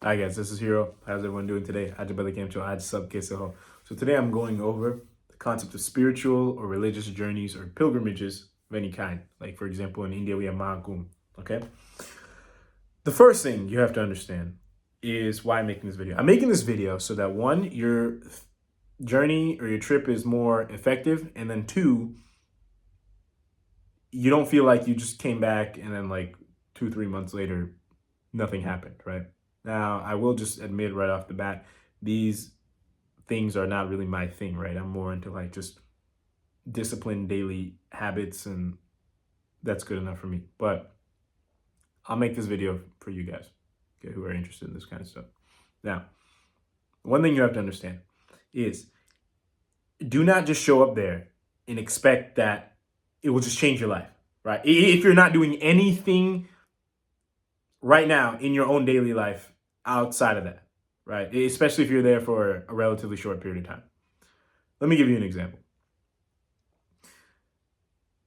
Hi guys, this is Hero. How's everyone doing today? Ajabala Game Show, Sub Kesaho. So today I'm going over the concept of spiritual or religious journeys or pilgrimages of any kind. Like for example, in India we have Mahakumbh. Okay. The first thing you have to understand is why I'm making this video. I'm making this video so that one, your journey or your trip is more effective, and then two, you don't feel like you just came back and then like 2, 3 months later, nothing happened, right? Now, I will just admit right off the bat, these things are not really my thing, right? I'm more into like just disciplined daily habits, and that's good enough for me. But I'll make this video for you guys, okay, who are interested in this kind of stuff. Now, one thing you have to understand is do not just show up there and expect that it will just change your life, right? If you're not doing anything right now in your own daily life outside of that, right? Especially if you're there for a relatively short period of time. Let me give you an example.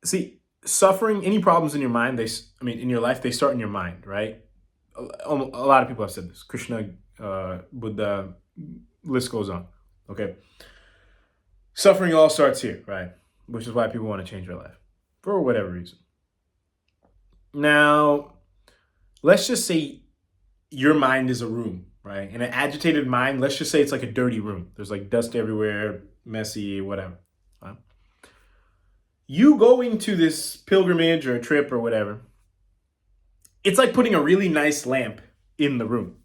See, suffering, any problems in your mind, in your life, they start in your mind, right? A lot of people have said this. Krishna, Buddha, list goes on. Okay. Suffering all starts here, right? Which is why people want to change their life for whatever reason. Now, let's just say your mind is a room, right? And an agitated mind, let's just say it's like a dirty room. There's like dust everywhere, messy, whatever. Right? You going to this pilgrimage or a trip or whatever, it's like putting a really nice lamp in the room,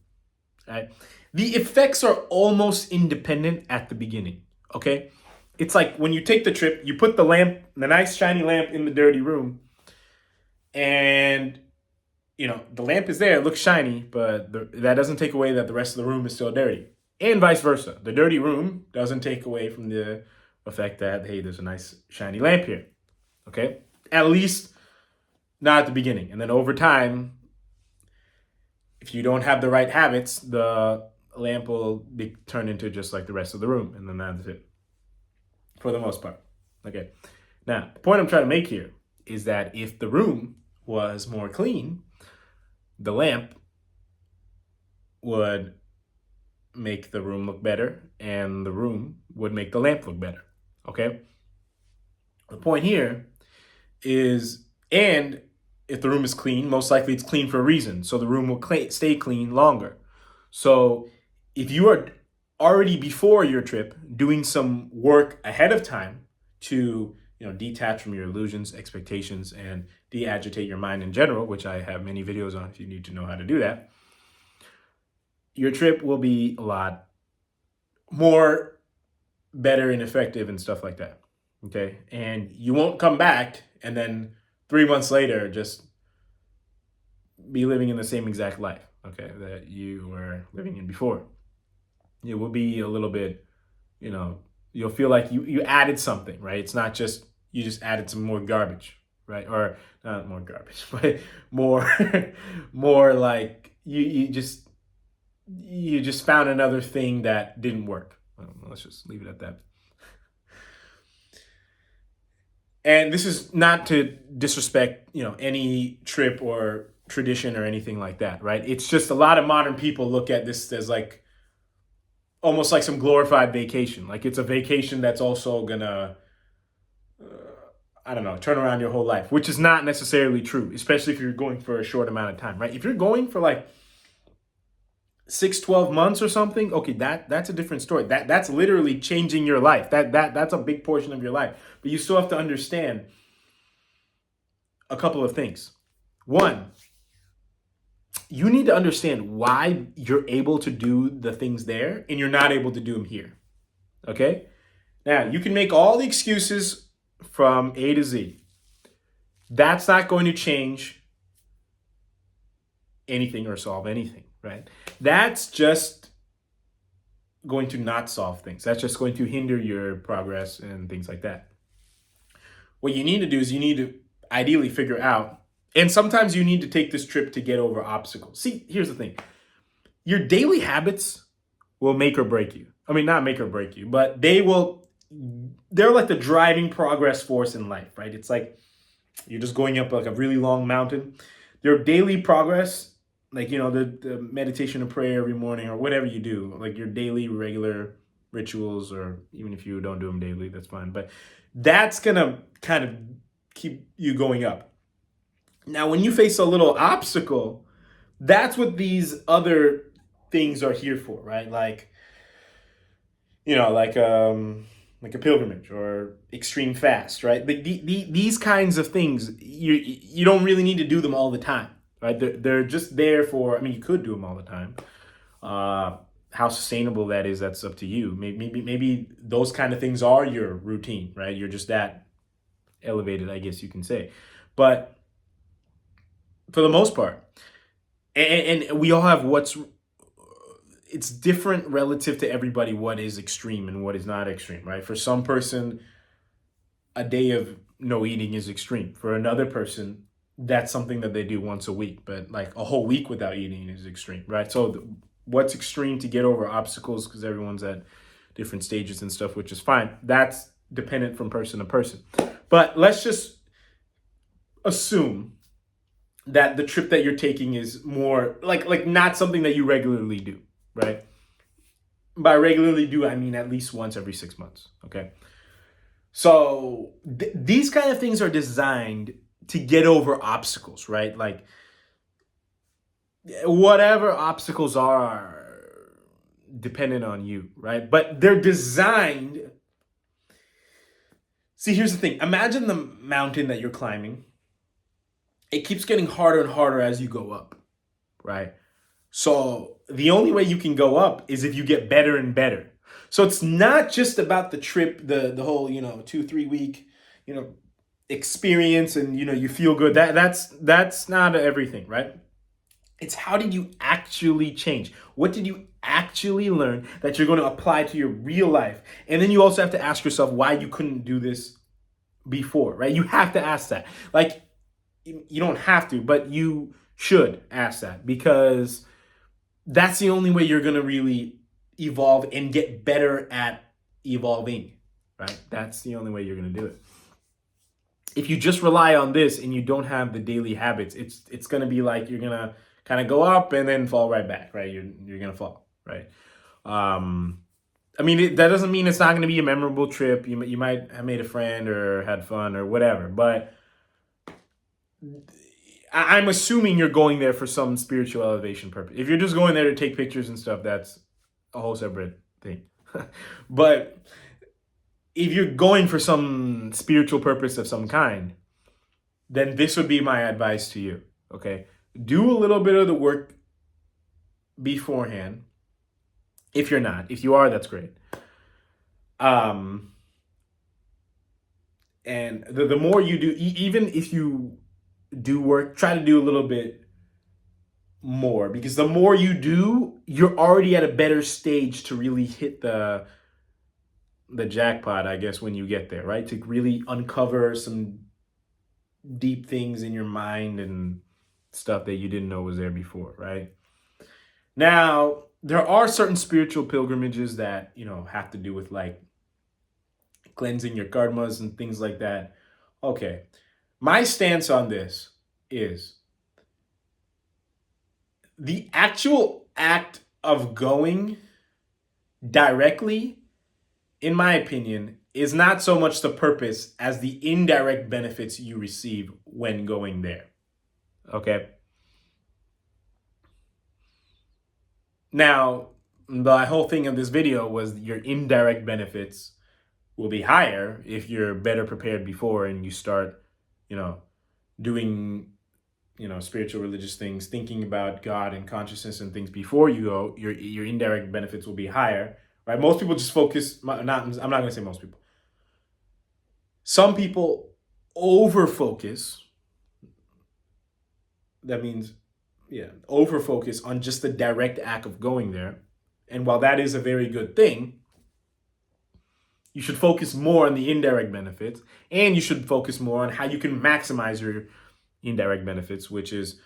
right? The effects are almost independent at the beginning, okay? It's like when you take the trip, you put the lamp, the nice shiny lamp in the dirty room, and the lamp is there, it looks shiny, but that doesn't take away that the rest of the room is still dirty. And vice versa. The dirty room doesn't take away from the effect that, hey, there's a nice shiny lamp here. Okay? At least not at the beginning. And then over time, if you don't have the right habits, the lamp will be turned into just like the rest of the room. And then that's it. For the most part. Okay. Now, the point I'm trying to make here is that if the room was more clean, the lamp would make the room look better, and the room would make the lamp look better. Okay? The point here is, and if the room is clean, most likely it's clean for a reason. So the room will stay clean longer. So if you are already before your trip doing some work ahead of time to detach from your illusions, expectations, and de-agitate your mind in general, which I have many videos on if you need to know how to do that, your trip will be a lot more better and effective and stuff like that. Okay. And you won't come back and then 3 months later just be living in the same exact life, okay, that you were living in before. It will be a little bit, you'll feel like you added something, right? It's not just you just added some more garbage, right? Or not more garbage, but more more like you just found another thing that didn't work. Let's just leave it at that. And this is not to disrespect, any trip or tradition or anything like that, right? It's just a lot of modern people look at this as like almost like some glorified vacation. Like it's a vacation that's also gonna, I don't know, turn around your whole life, which is not necessarily true, especially if you're going for a short amount of time, right? If you're going for like 6, 12 months or something, okay, that's a different story. That's literally changing your life. That's a big portion of your life. But you still have to understand a couple of things. One, you need to understand why you're able to do the things there and you're not able to do them here. Okay? Now, you can make all the excuses from A to Z. That's not going to change anything or solve anything, right? That's just going to not solve things. That's just going to hinder your progress and things like that. What you need to do is you need to ideally figure out, and sometimes you need to take this trip to get over obstacles. See, here's the thing. Your daily habits will make or break you. I mean, not make or break you, but they're like the driving progress force in life, right? It's like you're just going up like a really long mountain. Your daily progress like, the meditation and prayer every morning, or whatever you do, like your daily regular rituals, or even if you don't do them daily, that's fine. But that's gonna kind of keep you going up. Now, when you face a little obstacle, that's what these other things are here for, right? Like a pilgrimage or extreme fast, right? These kinds of things, you don't really need to do them all the time, right? They're just there for. I mean, you could do them all the time. How sustainable that is, that's up to you. Maybe those kind of things are your routine, right? You're just that elevated, I guess you can say. But for the most part, and we all have it's different relative to everybody, what is extreme and what is not extreme, right? For some person, a day of no eating is extreme. For another person, that's something that they do once a week. But like a whole week without eating is extreme, right? So what's extreme to get over obstacles, because everyone's at different stages and stuff, which is fine. That's dependent from person to person. But let's just assume that the trip that you're taking is more like not something that you regularly do, right? By regularly do, I mean at least once every 6 months, okay? So these kind of things are designed to get over obstacles, right? Like whatever obstacles are dependent on you, right? But they're designed. See, here's the thing. Imagine the mountain that you're climbing. It keeps getting harder and harder as you go up, right? So the only way you can go up is if you get better and better. So it's not just about the trip, the whole 2-3 week experience, and you feel good. That's not everything, right? It's how did you actually change? What did you actually learn that you're going to apply to your real life? And then you also have to ask yourself why you couldn't do this before, right? You have to ask that. Like, you don't have to, but you should ask that, because that's the only way you're going to really evolve and get better at evolving, right? That's the only way you're going to do it. If you just rely on this and you don't have the daily habits, it's going to be like you're going to kind of go up and then fall right back, right? You're going to fall, right? I mean, that doesn't mean it's not going to be a memorable trip. You might have made a friend or had fun or whatever, but I'm assuming you're going there for some spiritual elevation purpose. If you're just going there to take pictures and stuff, that's a whole separate thing. But if you're going for some spiritual purpose of some kind, then this would be my advice to you, okay? Do a little bit of the work beforehand. If you're not. If you are, that's great. And the more you do, even if you do work, try to do a little bit more, because the more you do, you're already at a better stage to really hit the jackpot, I guess, when you get there, right? To really uncover some deep things in your mind and stuff that you didn't know was there before, right? Now, there are certain spiritual pilgrimages that, have to do with like cleansing your karmas and things like that. Okay. My stance on this is the actual act of going directly, in my opinion, is not so much the purpose as the indirect benefits you receive when going there. Okay? Now, the whole thing of this video was your indirect benefits will be higher if you're better prepared before and you start, doing, spiritual religious things, thinking about God and consciousness and things before you go. Your indirect benefits will be higher, right? Most people just focus. I'm not going to say most people. Some people over focus. That means, over focus on just the direct act of going there. And while that is a very good thing, you should focus more on the indirect benefits, and you should focus more on how you can maximize your indirect benefits, which is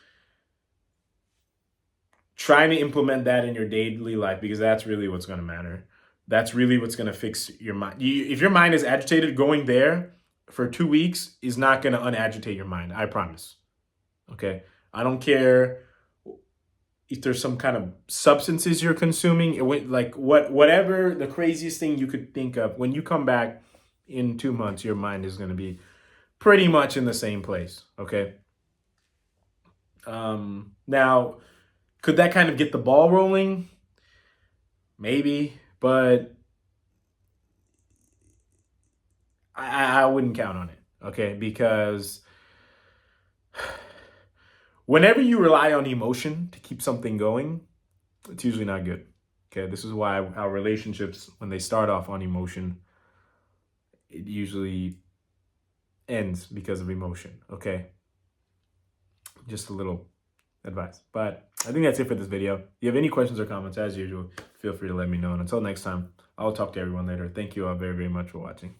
trying to implement that in your daily life, because that's really what's going to matter. That's really what's going to fix your mind. If your mind is agitated, going there for 2 weeks is not going to unagitate your mind. I promise. Okay? I don't care if there's some kind of substances you're consuming, like whatever the craziest thing you could think of, when you come back in 2 months, your mind is going to be pretty much in the same place. Okay. Now, could that kind of get the ball rolling? Maybe, but I wouldn't count on it. Okay, because whenever you rely on emotion to keep something going, it's usually not good. Okay, this is why our relationships, when they start off on emotion, it usually ends because of emotion. Okay, just a little advice. But I think that's it for this video. If you have any questions or comments, as usual, feel free to let me know. And until next time, I'll talk to everyone later. Thank you all very, very much for watching.